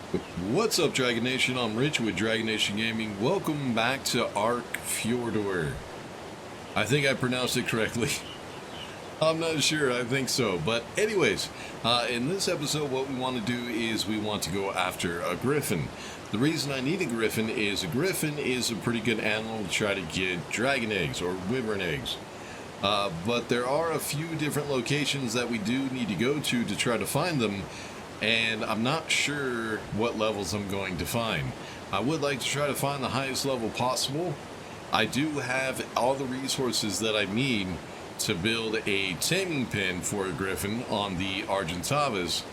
What's up, Dragon Nation? I'm Rich with Dragon Nation Gaming. Welcome back to Ark Fjordur. I think I pronounced it correctly. I'm not sure, I think so. But anyways, in this episode, what we want to do is we want to go after a Griffin. The reason I need a Griffin is a pretty good animal to try to get dragon eggs or wyvern eggs. But there are a few different locations that we do need to go to try to find them. And I'm not sure what levels I'm going to find. I would like to try to find the highest level possible. I do have all the resources that I need to build a taming pen for a Griffin on the Argentavis,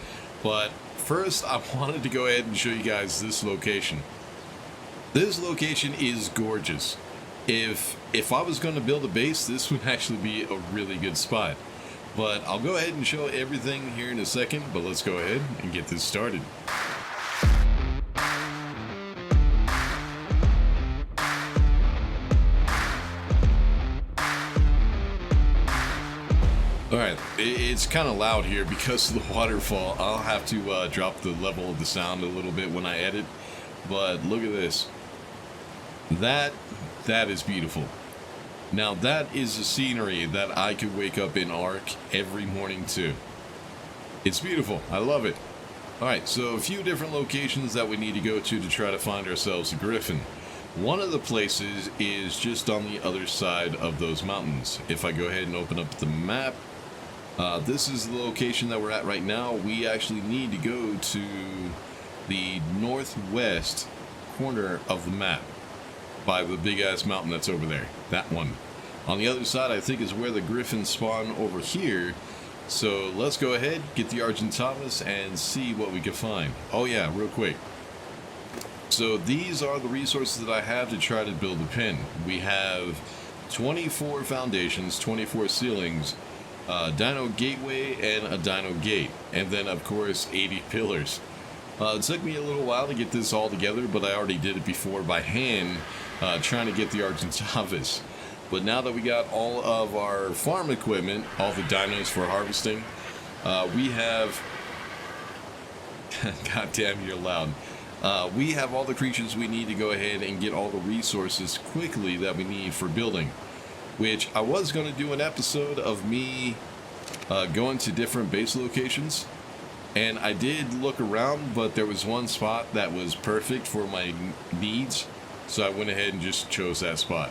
but first I wanted to go ahead and show you guys this location. This location is gorgeous. If I was going to build a base, this would actually be a really good spot. But I'll go ahead and show everything here in a second, but let's go ahead and get this started. Alright, it's kind of loud here because of the waterfall. I'll have to drop the level of the sound a little bit when I edit, but look at this. That is beautiful. Now that is a scenery that I could wake up in Ark every morning to. It's beautiful. I love it. Alright, so a few different locations that we need to go to try to find ourselves a Griffin. One of the places is just on the other side of those mountains. If I go ahead and open up the map, this is the location that we're at right now. We actually need to go to the northwest corner of the map by the big ass mountain that's over there. That one. On the other side, I think, is where the Griffins spawn over here. So let's go ahead, get the Argentavis, and see what we can find. Oh yeah, real quick. So these are the resources that I have to try to build a pen. We have 24 foundations, 24 ceilings, a dino gateway, and a dino gate. And then, of course, 80 pillars. It took me a little while to get this all together, but I already did it before by hand, trying to get the Argentavis. But now that we got all of our farm equipment, all the dinos for harvesting, we have... God damn, you're loud. We have all the creatures we need to go ahead and get all the resources quickly that we need for building. Which I was going to do an episode of me going to different base locations. And I did look around, but there was one spot that was perfect for my needs. So I went ahead and just chose that spot.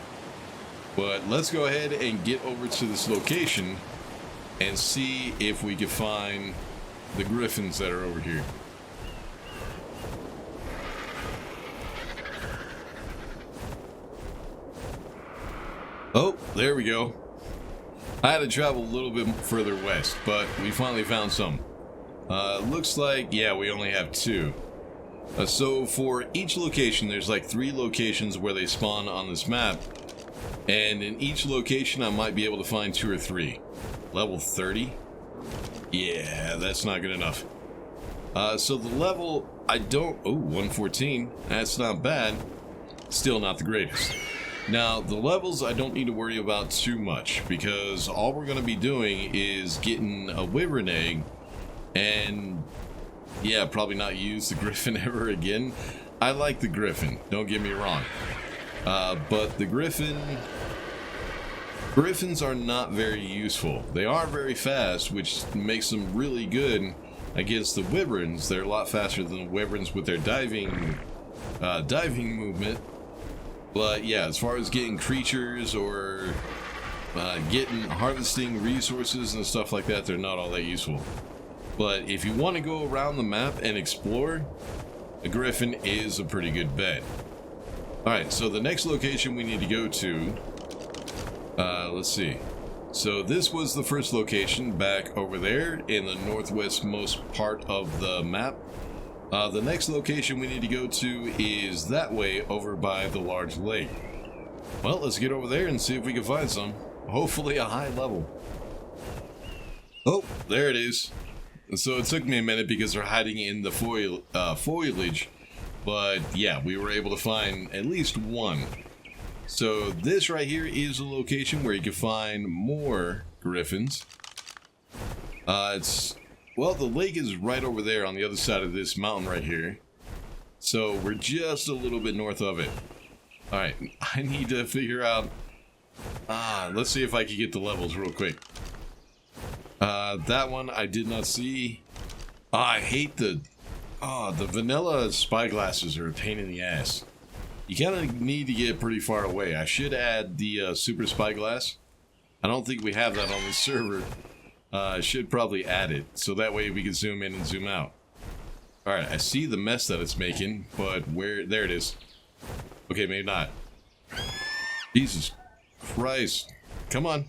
But let's go ahead and get over to this location and see if we can find the Griffins that are over here. Oh, there we go. I had to travel a little bit further west, but we finally found some. Looks like, yeah, we only have two. So for each location, there's like 3 locations where they spawn on this map. And in each location, I might be able to find 2 or 3. Level 30? Yeah, that's not good enough. So the level, I don't... Oh, 114. That's not bad. Still not the greatest. Now, the levels I don't need to worry about too much, because all we're going to be doing is getting a wyvern egg, and yeah, probably not use the Griffin ever again. I like the Griffin, don't get me wrong. But the Griffins are not very useful. They are very fast, which makes them really good against the wyverns. They're a lot faster than the wyverns with their diving movement. But yeah, as far as getting creatures or harvesting resources and stuff like that, they're not all that useful. But if you want to go around the map and explore, a Griffin is a pretty good bet. Alright, so the next location we need to go to, let's see. So this was the first location back over there in the northwestmost part of the map. The next location we need to go to is that way over by the large lake. Well, let's get over there and see if we can find some. Hopefully a high level. Oh, there it is. So it took me a minute because they're hiding in the foliage. But yeah, we were able to find at least one. So this right here is a location where you can find more Griffins. Well, the lake is right over there on the other side of this mountain right here. So we're just a little bit north of it. All right, I need to figure out. Let's see if I can get the levels real quick. That one I did not see. I hate the vanilla spyglasses are a pain in the ass. You kind of need to get pretty far away. I should add the super spyglass. I don't think we have that on the server. I should probably add it so that way we can zoom in and zoom out. All right, I see the mess that it's making, but where? There it is. Okay, maybe not. Jesus Christ! Come on,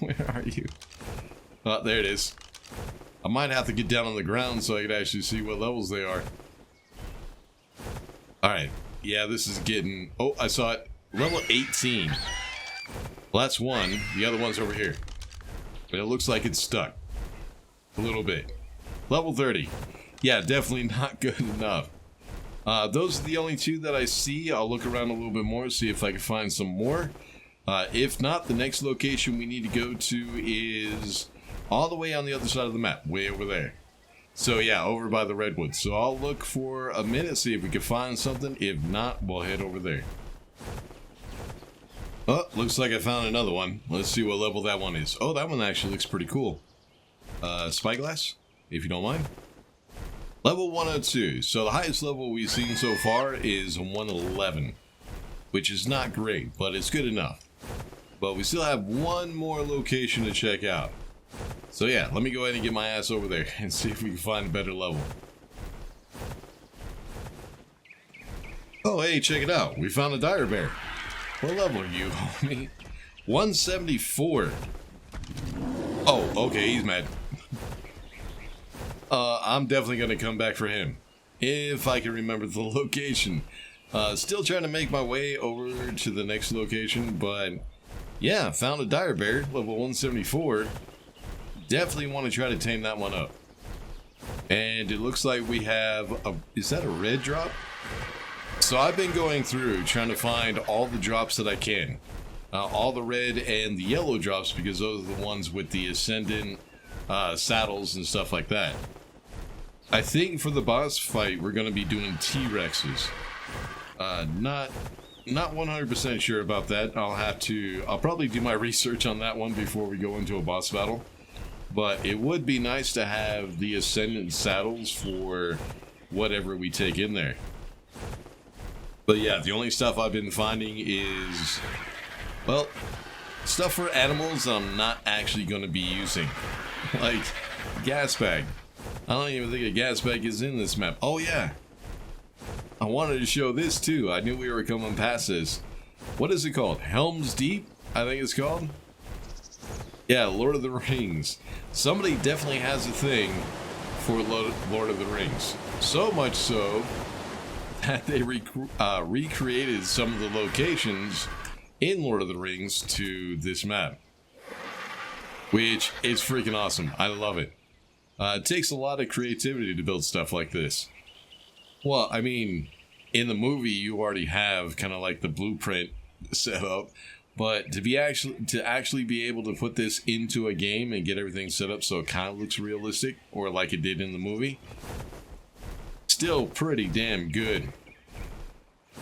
where are you? Oh, there it is. I might have to get down on the ground so I can actually see what levels they are. Alright. Yeah, this is getting... Oh, I saw it. Level 18. Well, that's one. The other one's over here. But it looks like it's stuck. A little bit. Level 30. Yeah, definitely not good enough. Those are the only two that I see. I'll look around a little bit more, see if I can find some more. If not, the next location we need to go to is... all the way on the other side of the map, way over there. So yeah, over by the redwoods. So I'll look for a minute, see if we can find something. If not, we'll head over there. Oh, looks like I found another one. Let's see what level that one is. Oh, that one actually looks pretty cool. Spyglass, if you don't mind. Level 102. So the highest level we've seen so far is 111, which is not great, but it's good enough. But we still have one more location to check out. So yeah, let me go ahead and get my ass over there and see if we can find a better level. Oh hey, check it out. We found a dire bear. What level are you, homie? 174. Oh, okay, he's mad. I'm definitely gonna come back for him. If I can remember the location. Still trying to make my way over to the next location, but yeah, found a dire bear, level 174. Definitely want to try to tame that one up. And it looks like we have a... is that a red drop? So I've been going through trying to find all the drops that I can. All the red and the yellow drops, because those are the ones with the ascendant saddles and stuff like that. I think for the boss fight we're going to be doing T-Rexes. Not 100% sure about that. I'll probably do my research on that one before we go into a boss battle. But it would be nice to have the ascendant saddles for whatever we take in there. But yeah, the only stuff I've been finding is, well, stuff for animals I'm not actually going to be using. Like, gas bag. I don't even think a gas bag is in this map. Oh yeah. I wanted to show this too. I knew we were coming past this. What is it called? Helm's Deep, I think it's called. Yeah, Lord of the Rings. Somebody definitely has a thing for Lord of the Rings. So much so that they recreated some of the locations in Lord of the Rings to this map. Which is freaking awesome. I love it. It takes a lot of creativity to build stuff like this. Well, I mean, in the movie you already have kind of like the blueprint set up. But to actually be able to put this into a game and get everything set up so it kind of looks realistic, or like it did in the movie, still pretty damn good.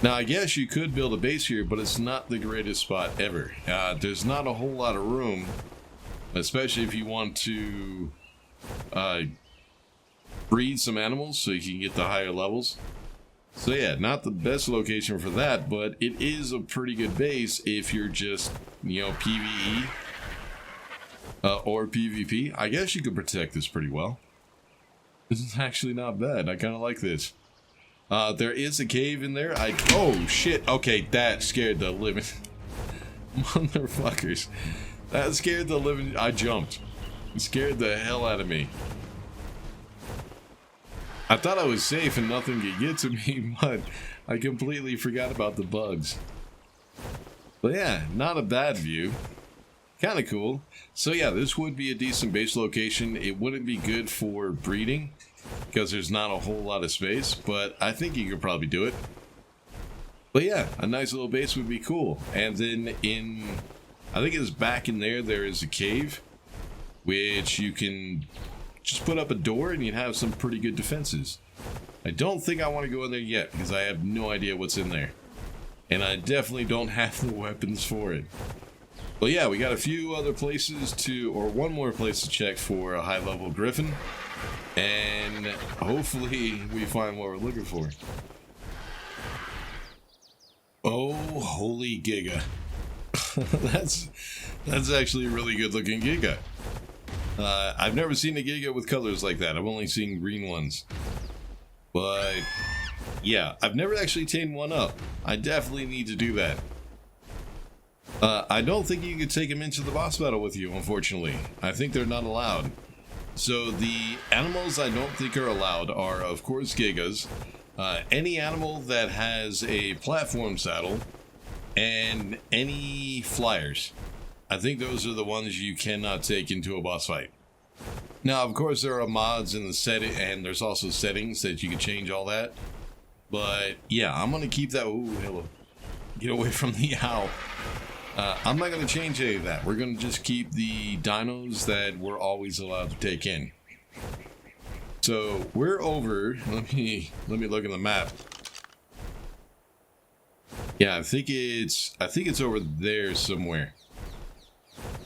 Now, I guess you could build a base here, but it's not the greatest spot ever. There's not a whole lot of room, especially if you want to breed some animals so you can get the higher levels. So yeah, not the best location for that, but it is a pretty good base if you're just, you know, PvE or PvP. I guess you could protect this pretty well. This is actually not bad. I kind of like this. There is a cave in there. Oh shit, okay, that scared the living... motherfuckers. That scared the living... I jumped. It scared the hell out of me. I thought I was safe and nothing could get to me, but I completely forgot about the bugs. But yeah, not a bad view. Kind of cool. So yeah, this would be a decent base location. It wouldn't be good for breeding because there's not a whole lot of space, but I think you could probably do it. But yeah, a nice little base would be cool. And then I think it's back in there, there is a cave, which you can just put up a door and you'd have some pretty good defenses. I don't think I want to go in there yet because I have no idea what's in there. And I definitely don't have the weapons for it. But yeah, we got a few other places or one more place to check for a high-level Griffin. And hopefully we find what we're looking for. Oh, holy Giga. That's actually a really good looking Giga. I've never seen a Giga with colors like that. I've only seen green ones. But yeah, I've never actually tamed one up. I definitely need to do that. I don't think you could take him into the boss battle with you, unfortunately. I think they're not allowed. So the animals I don't think are allowed are, of course, Gigas. Any animal that has a platform saddle, and any flyers. I think those are the ones you cannot take into a boss fight. Now, of course, there are mods in the setting, and there's also settings that you can change all that. But yeah, I'm gonna keep that. Ooh, hello. Get away from the owl. I'm not gonna change any of that. We're gonna just keep the dinos that we're always allowed to take in. So we're over. Let me look at the map. Yeah, I think it's over there somewhere.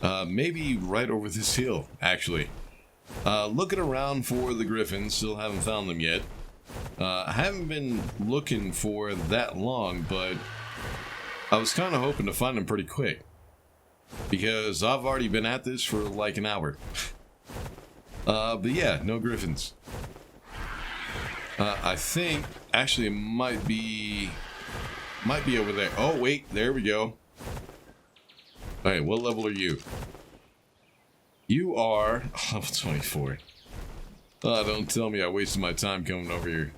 Maybe right over this hill, actually. Looking around for the Griffins, still haven't found them yet. I haven't been looking for that long, but I was kind of hoping to find them pretty quick. Because I've already been at this for like an hour. But yeah, no Griffins. I think, actually, it might be over there. Oh, wait, there we go. Alright, what level are you? You are level 24. Don't tell me I wasted my time coming over here.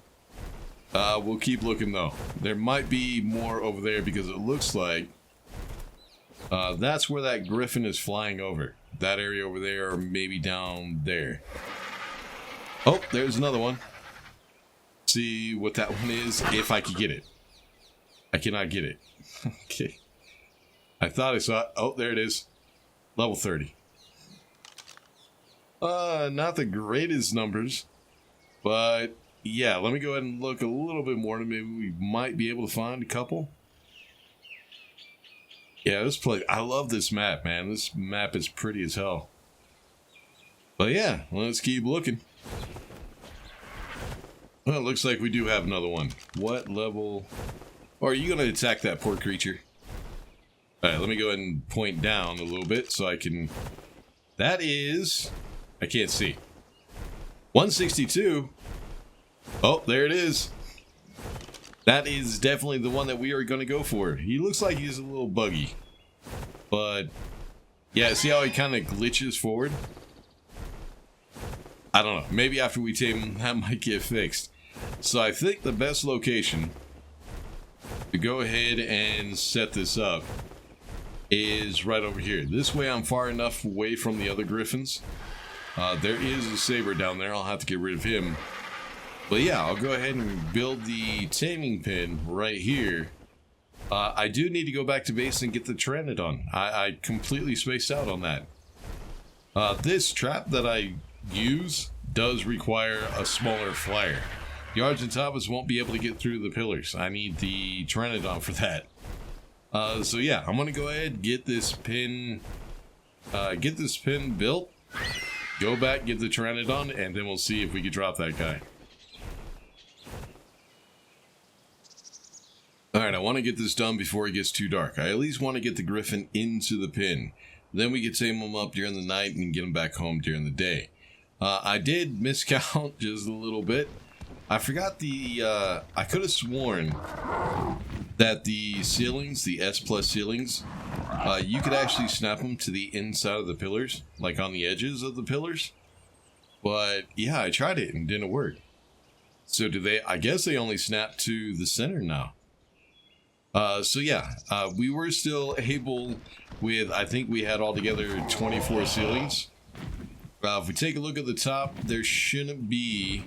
We'll keep looking, though. There might be more over there because it looks like that's where that Griffin is flying over. That area over there, or maybe down there. Oh, there's another one. See what that one is, if I could get it. I cannot get it. Okay. I thought I saw it. Oh, there it is. Level 30. Not the greatest numbers. But, yeah, let me go ahead and look a little bit more. Maybe we might be able to find a couple. Yeah, this place, I love this map, man. This map is pretty as hell. But yeah, let's keep looking. Well, it looks like we do have another one. What level? Or are you going to attack that poor creature? Alright, let me go ahead and point down a little bit so I can... That is... I can't see. 162. Oh, there it is. That is definitely the one that we are going to go for. He looks like he's a little buggy. But, yeah, see how he kind of glitches forward? I don't know. Maybe after we tame him, that might get fixed. So I think the best location to go ahead and set this up is right over here. This way I'm far enough away from the other Griffins. There is a saber down there. I'll have to get rid of him. But yeah, I'll go ahead and build the taming pin right here. I do need to go back to base and get the Pteranodon. I completely spaced out on that. This trap that I use does require a smaller flyer. The Argentavis won't be able to get through the pillars. I need the Pteranodon for that. So yeah, I'm gonna go ahead, get this pin built, go back, get the Pteranodon, and then we'll see if we can drop that guy. Alright, I want to get this done before it gets too dark. I at least want to get the Griffin into the pin. Then we can tame him up during the night and get him back home during the day. I did miscount just a little bit. I forgot the, I could have sworn that the ceilings, the S+ ceilings, you could actually snap them to the inside of the pillars, like on the edges of the pillars. But yeah, I tried it and didn't work. So do they, I guess they only snap to the center now. So yeah, we were still able with, I think we had altogether 24 ceilings. If we take a look at the top, there shouldn't be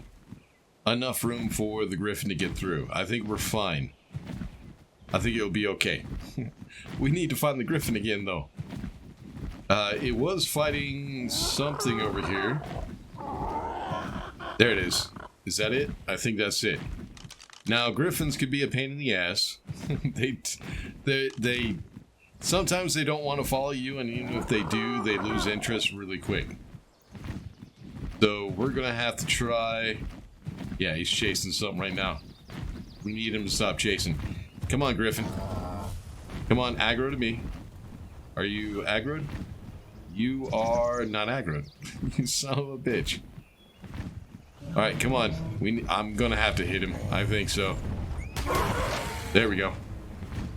enough room for the Griffin to get through. I think we're fine. I think it'll be okay. We need to find the Griffin again, though. It was fighting something over here. There it is. Is that it? I think that's it. Now, Griffins could be a pain in the ass. they sometimes they don't want to follow you, and even if they do, they lose interest really quick. So we're gonna have to try. Yeah, he's chasing something right now. We need him to stop chasing. Come on, Griffin. Come on, aggro to me. Are you aggroed? You are not aggroed. You son of a bitch. Alright, come on. I'm gonna have to hit him. I think so. There we go.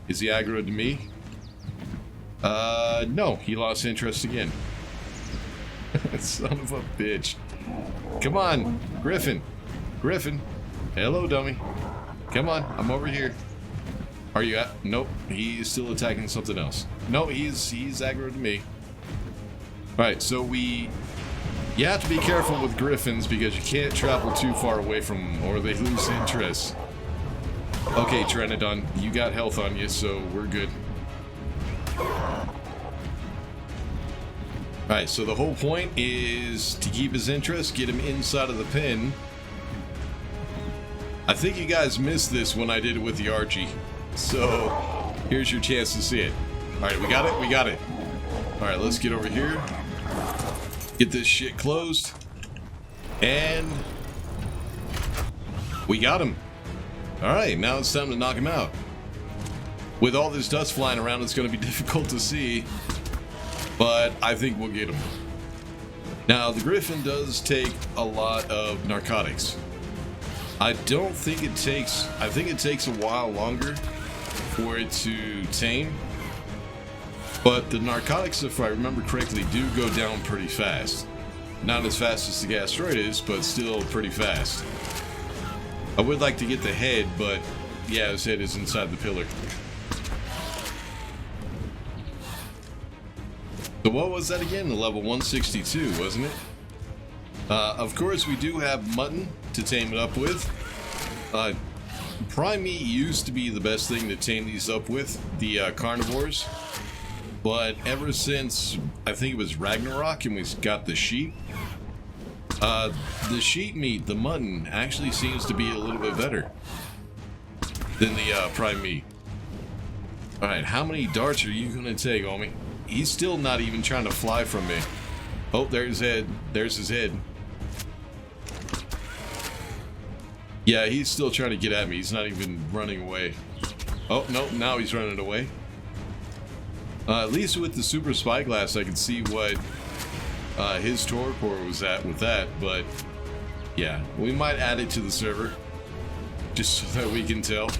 Is he aggroed to me? No. He lost interest again. Son of a bitch. Come on, Griffin. Griffin. Hello, dummy. Come on, I'm over here. Are you at? Nope. He's still attacking something else. No, he's aggroed to me. Alright, so you have to be careful with Griffins because you can't travel too far away from them or they lose interest. Okay, Trenodon, you got health on you, so we're good. Alright, so the whole point is to keep his interest, get him inside of the pen. I think you guys missed this when I did it with the Archie. So, here's your chance to see it. Alright, we got it? We got it. Alright, let's get over here. Get this shit closed. And we got him. Alright, now it's time to knock him out. With all this dust flying around, it's going to be difficult to see. But I think we'll get him. Now, the Griffin does take a lot of narcotics. I don't think it takes... I think it takes a while longer for it to tame. But the narcotics, if I remember correctly, do go down pretty fast. Not as fast as the Gastroid is, but still pretty fast. I would like to get the head, but yeah, his head is inside the pillar. So what was that again? The level 162, wasn't it? Of course, we do have mutton to tame it up with. Prime meat used to be the best thing to tame these up with, the carnivores. But ever since, I think it was Ragnarok and we got the sheep, the sheep meat, the mutton, actually seems to be a little bit better than the prime meat. Alright, how many darts are you going to take, homie? He's still not even trying to fly from me. Oh, there's his head. There's his head. Yeah, he's still trying to get at me. He's not even running away. Oh, no, now he's running away. At least with the super spyglass, I could see what his torpor was at with that, but yeah, we might add it to the server just so that we can tell.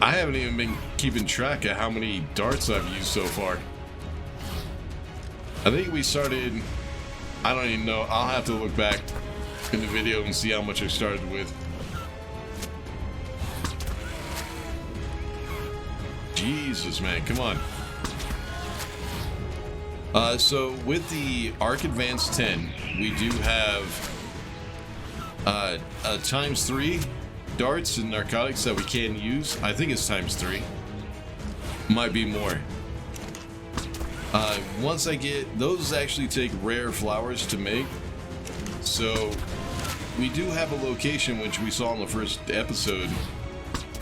I haven't even been keeping track of how many darts I've used so far. I think we started, I don't even know, I'll have to look back in the video and see how much I started with. Jesus, man, come on. So with the Arc Advance 10, we do have ×3 darts and narcotics that we can use. I think it's ×3. Might be more. Once I get those, actually take rare flowers to make. So we do have a location which we saw in the first episode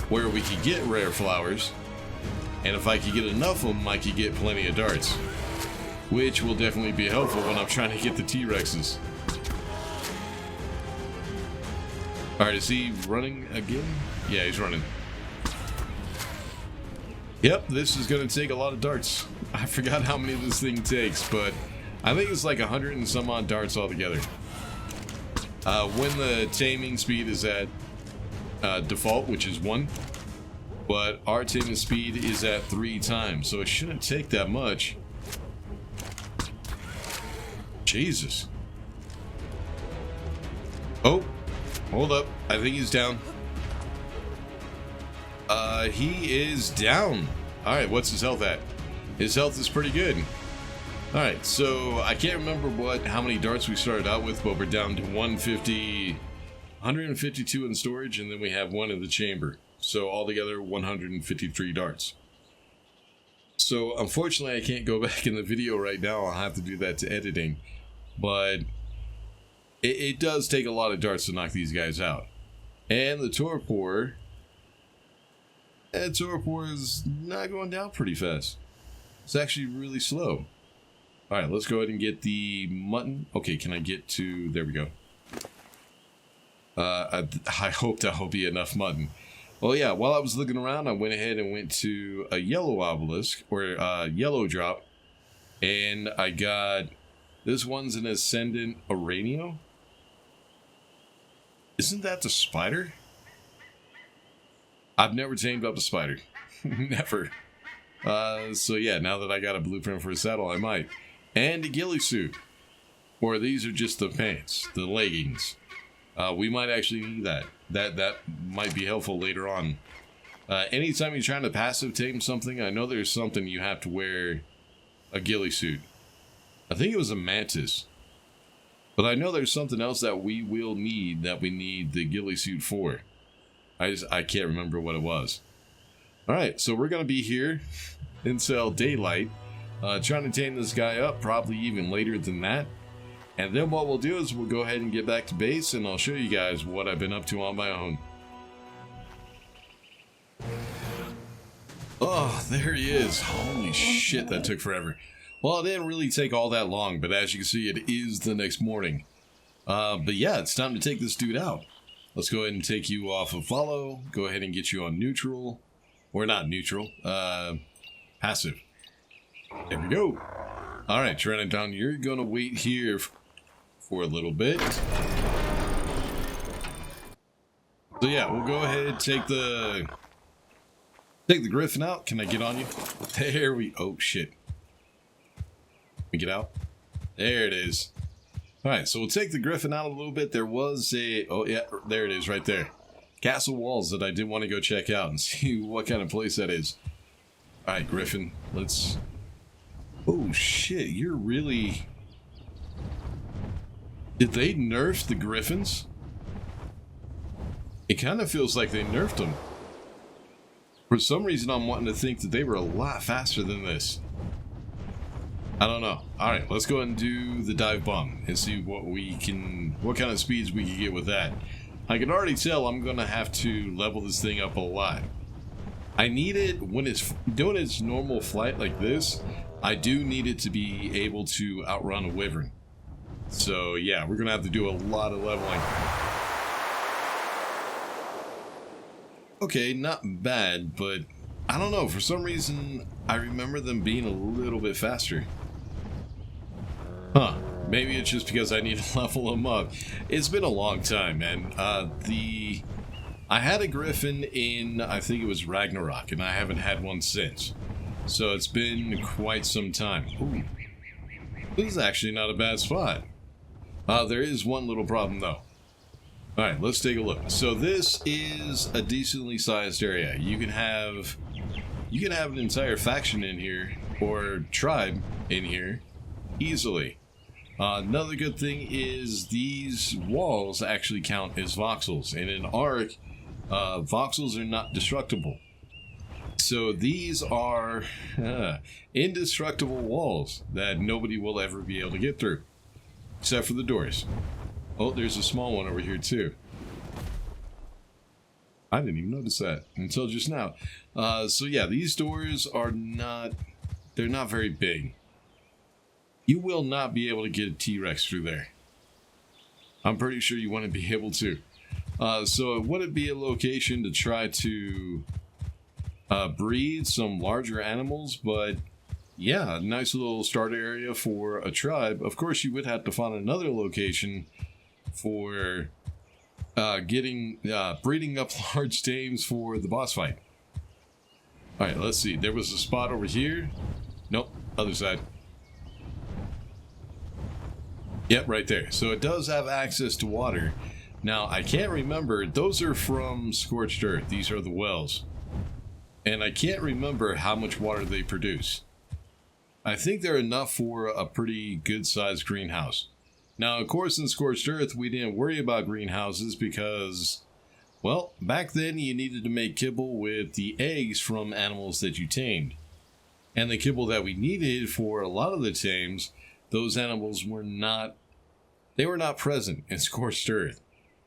where we could get rare flowers. And if I could get enough of them, I could get plenty of darts. Which will definitely be helpful when I'm trying to get the T-Rexes. Alright, is he running again? Yeah, he's running. Yep, this is going to take a lot of darts. I forgot how many this thing takes, but I think it's like 100 and some odd darts altogether. When the taming speed is at default, which is 1. But our taming speed is at 3 times, so it shouldn't take that much. Jesus. Oh, hold up. I think he's down. He is down. Alright, what's his health at? His health is pretty good. Alright, so I can't remember how many darts we started out with, but we're down to 152 in storage, and then we have 1 in the chamber. So altogether 153 darts. So unfortunately I can't go back in the video right now. I'll have to do that to editing. But it does take a lot of darts to knock these guys out. And the torpor is not going down pretty fast. It's actually really slow. Alright, let's go ahead and get the mutton. Okay, can I get to... There we go. I hope that'll be enough mutton. Well, yeah, while I was looking around, I went ahead and went to a yellow obelisk, or yellow drop. And I got... This one's an Ascendant Aranio. Isn't that the spider? I've never tamed up a spider. Never. So yeah, now that I got a blueprint for a saddle, I might. And a ghillie suit. Or these are just the pants, the leggings. We might actually need that. That might be helpful later on. Anytime you're trying to passive tame something, I know there's something you have to wear a ghillie suit. I think it was a mantis. But I know there's something else that we will need, that we need the ghillie suit for. I can't remember what it was. Alright, so we're going to be here until daylight. Trying to tame this guy up, probably even later than that. And then what we'll do is we'll go ahead and get back to base, and I'll show you guys what I've been up to on my own. Oh, there he is. Holy shit, that took forever. Well, it didn't really take all that long, but as you can see, it is the next morning. But yeah, it's time to take this dude out. Let's go ahead and take you off of follow. Go ahead and get you on neutral. Or not neutral. Passive. There we go. Alright, Trinidad, you're going to wait here for a little bit. So yeah, we'll go ahead and take the Griffin out. Can I get on you? There we... Oh, shit. Let me get out. There it is. Alright, so we'll take the Griffin out a little bit. There was a... Oh, yeah, there it is right there. Castle walls that I did want to go check out and see what kind of place that is. Alright, Griffin, let's... Oh, shit, you're really... Did they nerf the Griffins? It kind of feels like they nerfed them. For some reason, I'm wanting to think that they were a lot faster than this. I don't know. Alright, let's go ahead and do the dive bomb and see what kind of speeds we can get with that. I can already tell I'm going to have to level this thing up a lot. I need it, when it's doing its normal flight like this, I do need it to be able to outrun a Wyvern. So yeah, we're going to have to do a lot of leveling. Okay, not bad, but I don't know, for some reason I remember them being a little bit faster. Huh, maybe it's just because I need to level them up. It's been a long time, man. I had a Griffin in, I think it was Ragnarok, and I haven't had one since. So it's been quite some time. Ooh, this is actually not a bad spot. There is one little problem though. Alright, let's take a look. So this is a decently sized area. You can have an entire faction in here, or tribe in here, easily. Another good thing is these walls actually count as voxels, and in Ark, voxels are not destructible. So these are indestructible walls that nobody will ever be able to get through, except for the doors. Oh, there's a small one over here too. I didn't even notice that until just now. So yeah, these doors are they're not very big. You will not be able to get a T-Rex through there. I'm pretty sure you wouldn't be able to. So it wouldn't be a location to try to breed some larger animals, but yeah, a nice little starter area for a tribe. Of course, you would have to find another location for breeding up large tames for the boss fight. Alright, let's see. There was a spot over here. Nope, other side. Yep, right there. So it does have access to water. Now, I can't remember. Those are from Scorched Earth. These are the wells. And I can't remember how much water they produce. I think they're enough for a pretty good-sized greenhouse. Now, of course, in Scorched Earth, we didn't worry about greenhouses because, well, back then you needed to make kibble with the eggs from animals that you tamed. And the kibble that we needed for a lot of the tames, those animals were not they were not present in Scorched Earth.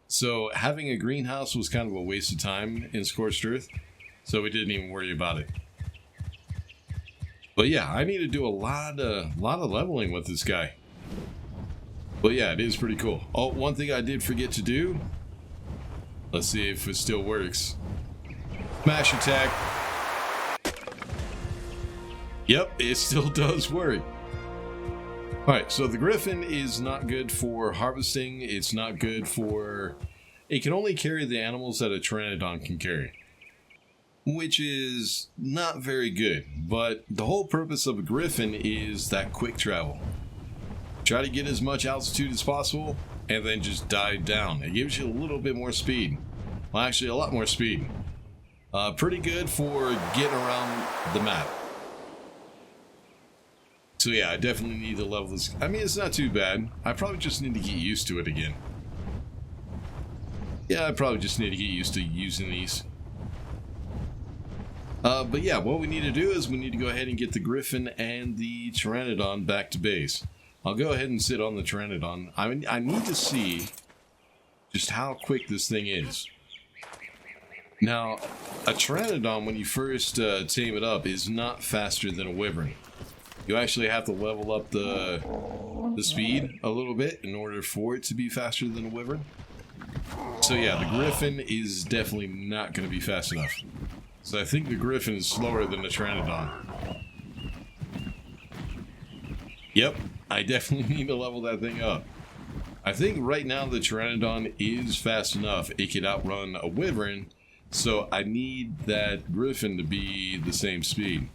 So having a greenhouse was kind of a waste of time in Scorched Earth, so we didn't even worry about it. But yeah, I need to do a lot of leveling with this guy. But yeah, it is pretty cool. Oh, one thing I did forget to do. Let's see if it still works. Smash attack. Yep, it still does work. Alright, so the Griffin is not good for harvesting. It's not good for... It can only carry the animals that a Pteranodon can carry, which is not very good. But the whole purpose of a Griffin is that quick travel. Try to get as much altitude as possible, and then just dive down. It gives you a little bit more speed. Well, actually, a lot more speed. Pretty good for getting around the map. So yeah, I definitely need to level this. I mean, it's not too bad. I probably just need to get used to it again. Yeah, I probably just need to get used to using these. But yeah, what we need to do is we need to go ahead and get the Griffin and the Pteranodon back to base. I'll go ahead and sit on the Pteranodon. I need to see just how quick this thing is. Now, a Pteranodon, when you first tame it up, is not faster than a Wyvern. You actually have to level up the speed a little bit in order for it to be faster than a Wyvern. So yeah, the Griffin is definitely not going to be fast enough. So I think the Griffin is slower than the Pteranodon. Yep, I definitely need to level that thing up. I think right now the Pteranodon is fast enough. It could outrun a Wyvern, so I need that Griffin to be the same speed.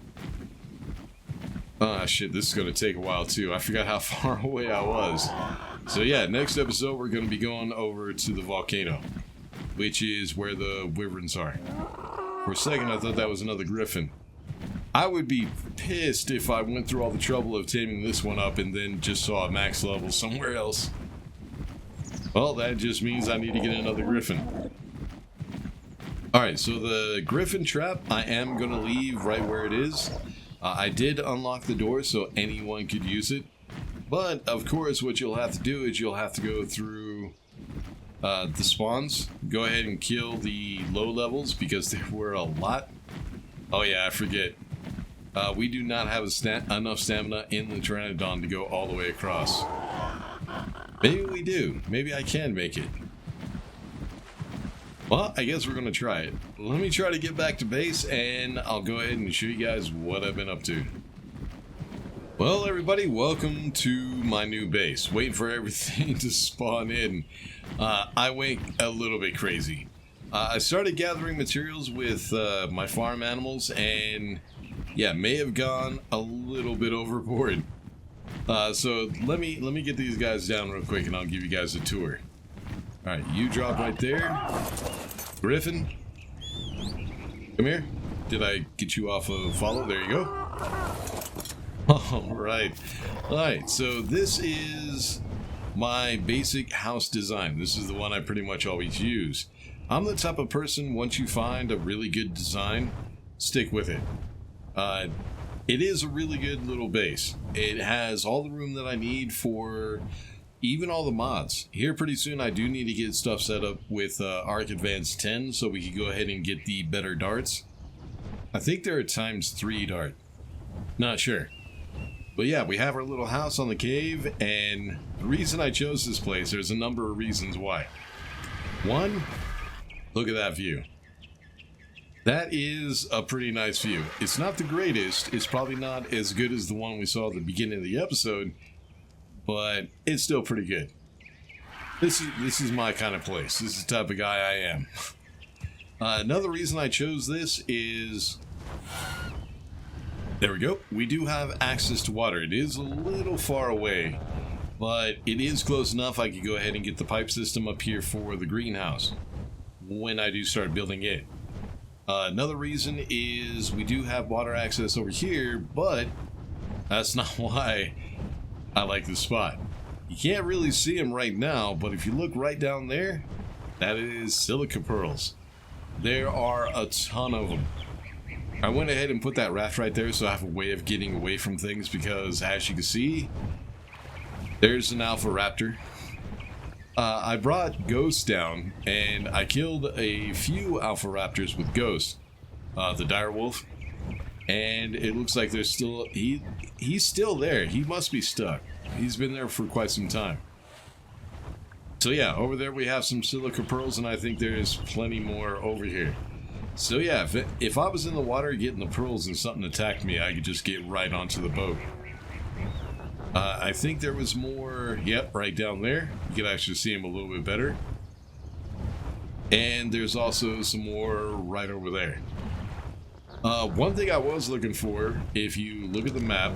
Ah, shit, this is going to take a while too. I forgot how far away I was. So yeah, next episode we're going to be going over to the volcano, which is where the Wyverns are. For a second I thought that was another Griffin. I would be pissed if I went through all the trouble of taming this one up and then just saw a max level somewhere else. Well, that just means I need to get another Griffin. Alright, so the Griffin trap I am going to leave right where it is. I did unlock the door so anyone could use it. But, of course, what you'll have to do is you'll have to go through the spawns. Go ahead and kill the low levels because there were a lot. Oh yeah, I forget. We do not have enough stamina in the Pteranodon to go all the way across. Maybe we do. Maybe I can make it. Well, I guess we're going to try it. Let me try to get back to base, and I'll go ahead and show you guys what I've been up to. Well, everybody, welcome to my new base. Waiting for everything to spawn in. I went a little bit crazy. I started gathering materials with my farm animals, and yeah, may have gone a little bit overboard. So let me get these guys down real quick, and I'll give you guys a tour. All right, you drop right there. Griffin, come here. Did I get you off of follow? There you go. All right. So this is my basic house design. This is the one I pretty much always use. I'm the type of person, once you find a really good design, stick with it. It is a really good little base. It has all the room that I need for even all the mods. Here pretty soon I do need to get stuff set up with Arc Advanced 10 so we can go ahead and get the better darts. I think they're a ×3 dart. Not sure. But yeah, we have our little house on the cave, and the reason I chose this place, there's a number of reasons why. One, look at that view. That is a pretty nice view. It's not the greatest. It's probably not as good as the one we saw at the beginning of the episode, but it's still pretty good. This is my kind of place. This is the type of guy I am. Another reason I chose this is... There we go. We do have access to water. It is a little far away, but it is close enough I could go ahead and get the pipe system up here for the greenhouse when I do start building it. Another reason is we do have water access over here, but that's not why I like this spot. You can't really see them right now, but if you look right down there, that is silica pearls. There are a ton of them. I went ahead and put that raft right there so I have a way of getting away from things because, as you can see, there's an alpha raptor. I brought Ghost down, and I killed a few Alpha Raptors with Ghost, the dire wolf, and it looks like there's still he's still there. He must be stuck. He's been there for quite some time. So yeah, over there we have some silica pearls, and I think there's plenty more over here. So yeah, if I was in the water getting the pearls and something attacked me, I could just get right onto the boat. I think there was more, yep, right down there. You can actually see him a little bit better. And there's also some more right over there. One thing I was looking for, if you look at the map,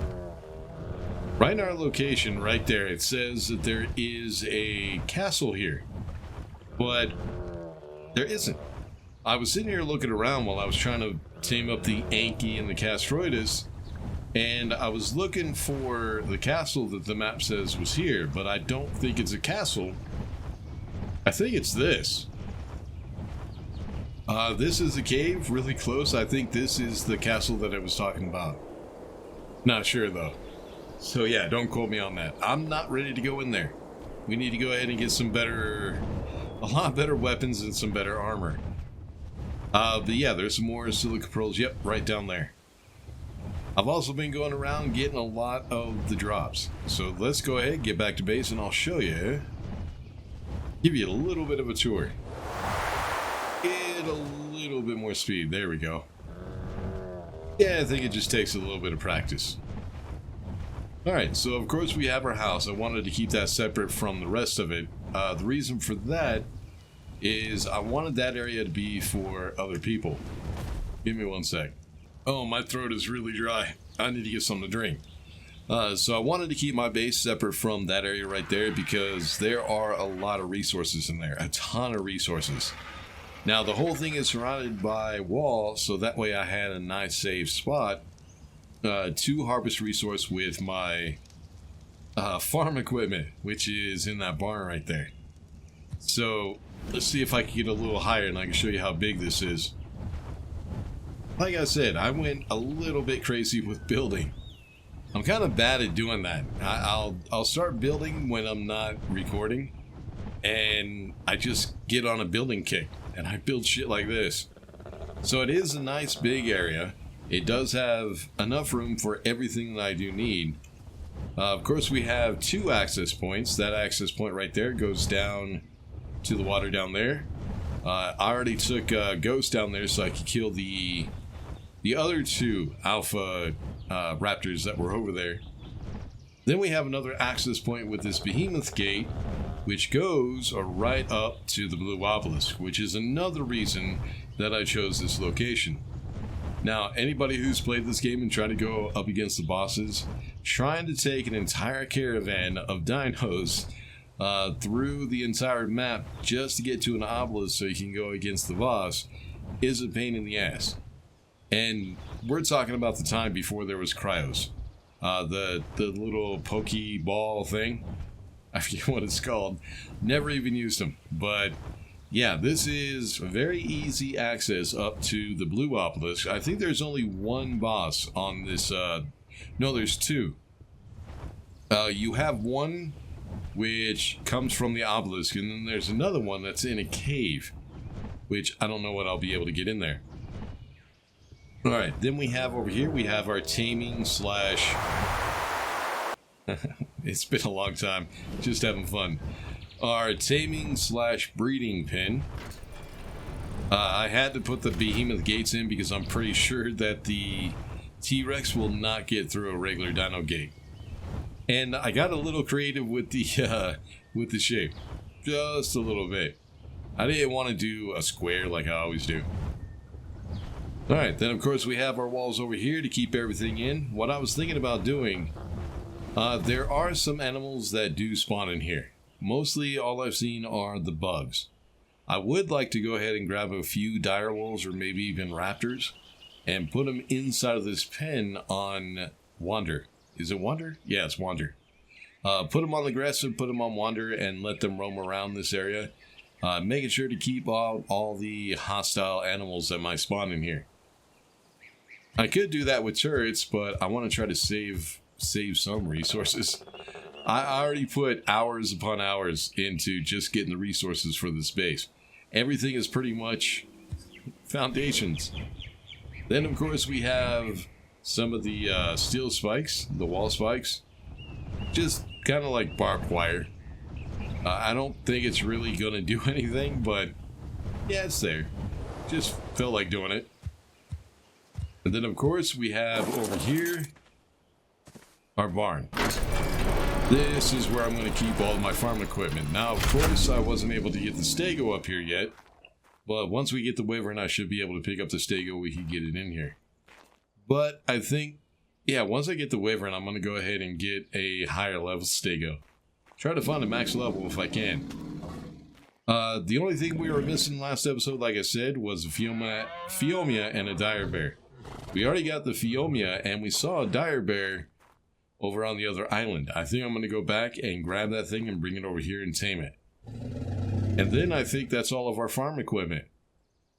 right in our location, right there, it says that there is a castle here. But there isn't. I was sitting here looking around while I was trying to tame up the Anki and the Castroides, and I was looking for the castle that the map says was here, but I don't think it's a castle. I think it's this. This is a cave really close. I think this is the castle that I was talking about. Not sure though. So yeah, don't quote me on that. I'm not ready to go in there. We need to go ahead and get a lot better weapons and some better armor. But yeah, there's some more silica pearls. Yep, right down there. I've also been going around getting a lot of the drops. So let's go ahead, get back to base, and I'll show you. Give you a little bit of a tour. Get a little bit more speed. There we go. Yeah, I think it just takes a little bit of practice. Alright, so of course we have our house. I wanted to keep that separate from the rest of it. The reason for that is I wanted that area to be for other people. Give me one sec. Oh, my throat is really dry. I need to get something to drink. So I wanted to keep my base separate from that area right there because there are a lot of resources in there. A ton of resources. Now, the whole thing is surrounded by walls, so that way I had a nice safe spot to harvest resource with my farm equipment, which is in that barn right there. So let's see if I can get a little higher and I can show you how big this is. Like I said, I went a little bit crazy with building. I'm kind of bad at doing that. I'll start building when I'm not recording, and I just get on a building kick, and I build shit like this. So it is a nice big area. It does have enough room for everything that I do need. Of course, we have 2 access points. That access point right there goes down to the water down there. I already took Ghost down there so I could kill the other 2 alpha raptors that were over there. Then we have another access point with this behemoth gate, which goes right up to the blue obelisk, which is another reason that I chose this location. Now, anybody who's played this game and tried to go up against the bosses, trying to take an entire caravan of dinos through the entire map just to get to an obelisk so you can go against the boss is a pain in the ass. And we're talking about the time before there was cryos. The little pokey ball thing, I forget what it's called. Never even used them. But yeah, this is very easy access up to the blue obelisk. I think there's only 1 boss on this. No, there's 2. You have one which comes from the obelisk, and then there's another one that's in a cave, which I don't know what I'll be able to get in there. Alright, then we have over here, we have our taming slash... It's been a long time, just having fun. Our taming slash breeding pen. I had to put the behemoth gates in because I'm pretty sure that the T-Rex will not get through a regular dino gate. And I got a little creative with the shape, just a little bit. I didn't want to do a square like I always do. Alright, then of course we have our walls over here to keep everything in. What I was thinking about doing, there are some animals that do spawn in here. Mostly all I've seen are the bugs. I would like to go ahead and grab a few direwolves or maybe even raptors and put them inside of this pen on Wander. Is it Wander? Yeah, it's Wander. Put them on the aggressive, put them on Wander, and let them roam around this area. Making sure to keep out all the hostile animals that might spawn in here. I could do that with turrets, but I want to try to save some resources. I already put hours upon hours into just getting the resources for this base. Everything is pretty much foundations. Then, of course, we have some of the steel spikes, the wall spikes. Just kind of like barbed wire. I don't think it's really going to do anything, but yeah, it's there. Just felt like doing it. And then, of course, we have over here our barn. This is where I'm going to keep all of my farm equipment. Now, of course, I wasn't able to get the stego up here yet. But once we get the Wyvern, I should be able to pick up the stego. We can get it in here. But I think, yeah, once I get the Wyvern, I'm going to go ahead and get a higher level stego. Try to find a max level if I can. The only thing we were missing last episode, like I said, was a Phiomia and a dire bear. We already got the Phiomia, and we saw a dire bear over on the other island. I think I'm going to go back and grab that thing and bring it over here and tame it. And then I think that's all of our farm equipment.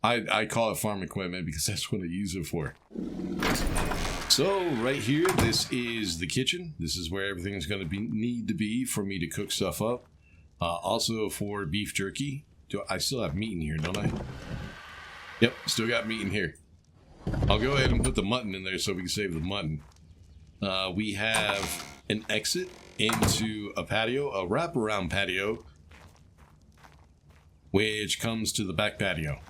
I call it farm equipment because that's what I use it for. So right here, this is the kitchen. This is where everything's going to need to be for me to cook stuff up. Also for beef jerky. I still have meat in here, don't I? Yep, still got meat in here. I'll go ahead and put the mutton in there so we can save the mutton. We have an exit into a patio, a wraparound patio, which comes to the back patio.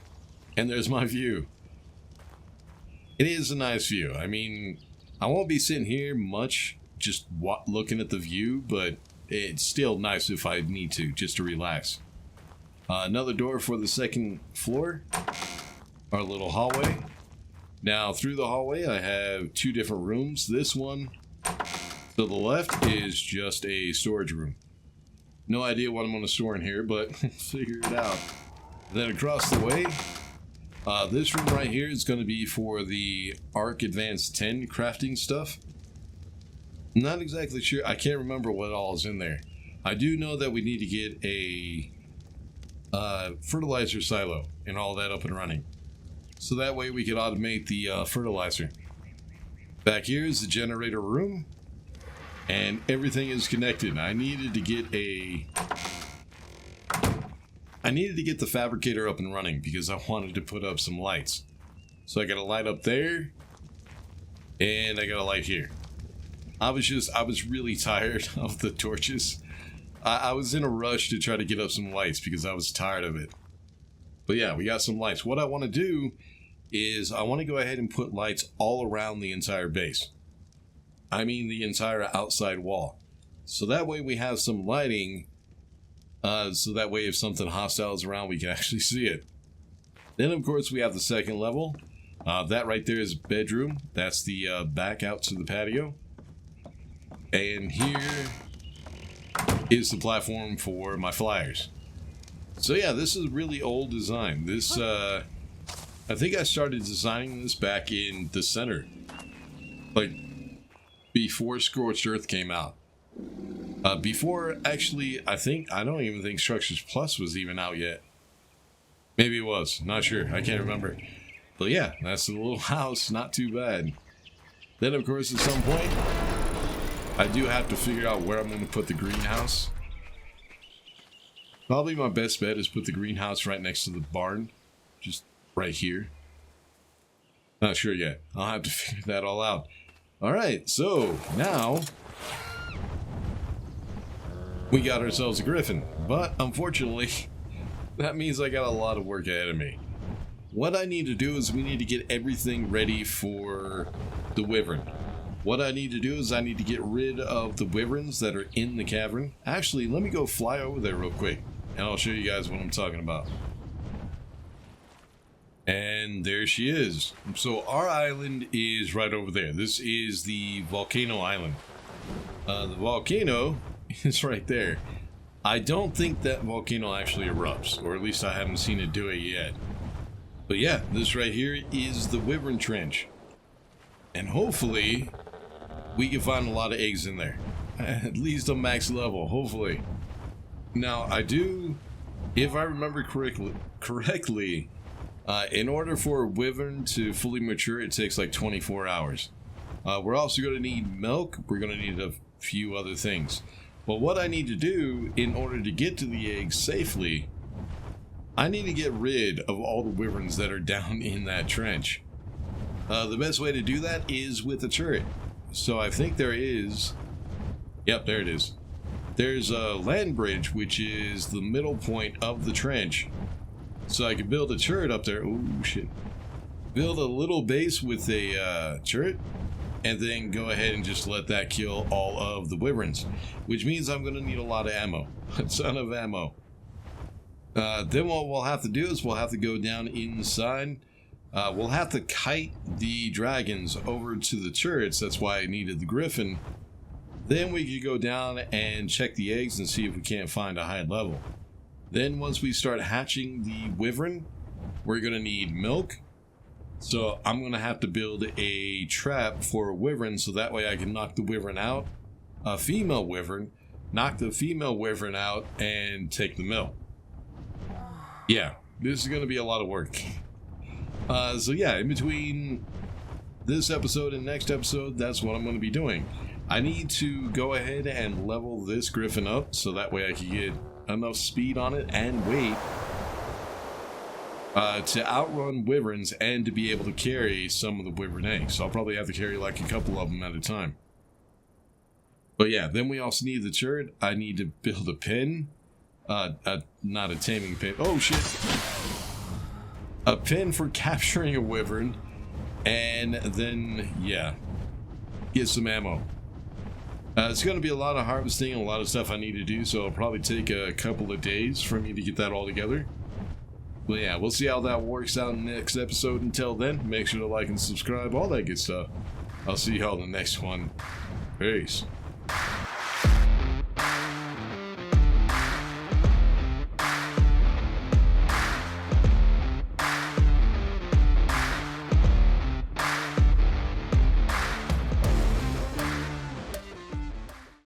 And there's my view. It is a nice view. I mean, I won't be sitting here much just looking at the view, but it's still nice if I need to, just to relax. Another door for the second floor. Our little hallway. Now, through the hallway, I have two different rooms. This one to the left is just a storage room. No idea what I'm going to store in here, but figure it out. Then across the way, this room right here is going to be for the Arc Advanced 10 crafting stuff. I'm not exactly sure. I can't remember what all is in there. I do know that we need to get a fertilizer silo and all that up and running. So that way we can automate the fertilizer. Back here is the generator room. And everything is connected. I needed to get the fabricator up and running because I wanted to put up some lights. So I got a light up there. And I got a light here. I was really tired of the torches. I was in a rush to try to get up some lights because I was tired of it. But yeah, we got some lights. What I want to do is I want to go ahead and put lights all around the entire base. I mean the entire outside wall. So that way we have some lighting. So that way if something hostile is around, we can actually see it. Then of course we have the second level. That right there is a bedroom. That's the back out to the patio. And here is the platform for my flyers. So yeah, this is a really old design. This, I think I started designing this back in the center. Like, before Scorched Earth came out. Before, actually, I don't even think Structures Plus was even out yet. Maybe it was. Not sure. I can't remember. But yeah, that's the little house. Not too bad. Then, of course, at some point, I do have to figure out where I'm going to put the greenhouse. Probably my best bet is put the greenhouse right next to the barn. Just right here. Not sure yet. I'll have to figure that all out. Alright, so now we got ourselves a Griffin. But unfortunately, that means I got a lot of work ahead of me. What I need to do is we need to get everything ready for the Wyvern. What I need to do is I need to get rid of the Wyverns that are in the cavern. Actually, let me go fly over there real quick, and I'll show you guys what I'm talking about. And there she is. So our island is right over there. This is the volcano island. The volcano is right there. I don't think that volcano actually erupts, or at least I haven't seen it do it yet. But yeah, this right here is the Wyvern Trench. And hopefully we can find a lot of eggs in there. At least a max level, hopefully. Now, I do, if I remember correctly, in order for a Wyvern to fully mature, it takes like 24 hours. We're also going to need milk. We're going to need a few other things. But what I need to do in order to get to the eggs safely, I need to get rid of all the wyverns that are down in that trench. The best way to do that is with a turret. So I think there is... Yep, there it is. There's a land bridge, which is the middle point of the trench. So I could build a turret up there. Oh, shit. Build a little base with a turret, and then go ahead and just let that kill all of the wyverns. Which means I'm going to need a lot of ammo. A ton of ammo. Then what we'll have to do is we'll have to go down inside. We'll have to kite the dragons over to the turrets. That's why I needed the Griffin. Then we could go down and check the eggs and see if we can't find a high level. Then once we start hatching the wyvern, we're going to need milk. So I'm going to have to build a trap for a wyvern so that way I can knock the wyvern out. A female wyvern, knock the female wyvern out and take the milk. Yeah, this is going to be a lot of work. So yeah, in between this episode and next episode, that's what I'm going to be doing. I need to go ahead and level this Griffin up so that way I can get enough speed on it and weight to outrun wyverns and to be able to carry some of the wyvern eggs. So I'll probably have to carry like a couple of them at a time. But yeah, then we also need the turret. I need to build a pen. Not a taming pen. Oh shit. A pen for capturing a wyvern. And then, yeah, get some ammo. It's going to be a lot of harvesting and a lot of stuff I need to do, so it'll probably take a couple of days for me to get that all together. But yeah, we'll see how that works out in the next episode. Until then, make sure to like and subscribe, all that good stuff. I'll see y'all in the next one. Peace.